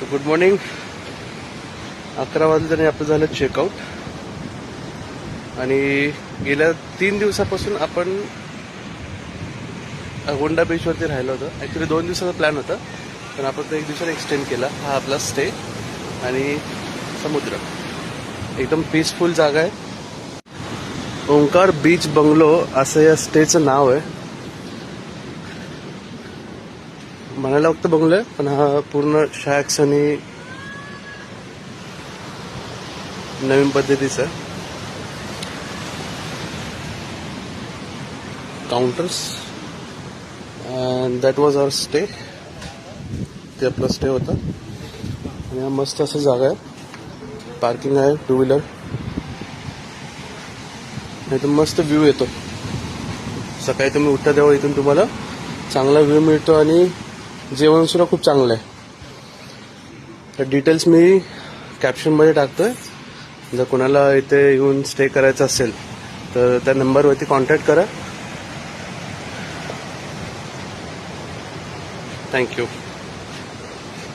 Good morning. 11 वाजल्याने आपलं झालं checkout आणि गेल्या 3 दिवसापासून आपण होंडा बीचवरती राहिलो होतो. ॲक्च्युली 2 दिवसाचा प्लॅन होता, पण आपण तो 1 दिवसाने एक्सटेंड केला. हा आपला स्टे आणि समुद्र एकदम पीसफुल जागा आहे. ओंकार बीच बंगलो असं या स्टेचं नाव आहे. म्हणायला फक्त बंगलो आहे, पण हा पूर्ण शॅक्स आणि नवीन पद्धतीचं counters. And that was our stay. ते आपला स्टे होता आणि हा मस्त असं जागा आहे. पार्किंग आहे, 2 व्हीलर. नाही तर मस्त व्ह्यू येतो. सकाळी तुम्ही उठता तेव्हा इथून तुम्हाला चांगला व्ह्यू मिळतो आणि जेवण सुद्धा खूप चांगलं आहे. तर डिटेल्स मी कॅप्शनमध्ये टाकतोय. जर कोणाला इथे येऊन स्टे करायचं असेल तर त्या नंबरवरती कॉन्टॅक्ट करा. थँक्यू.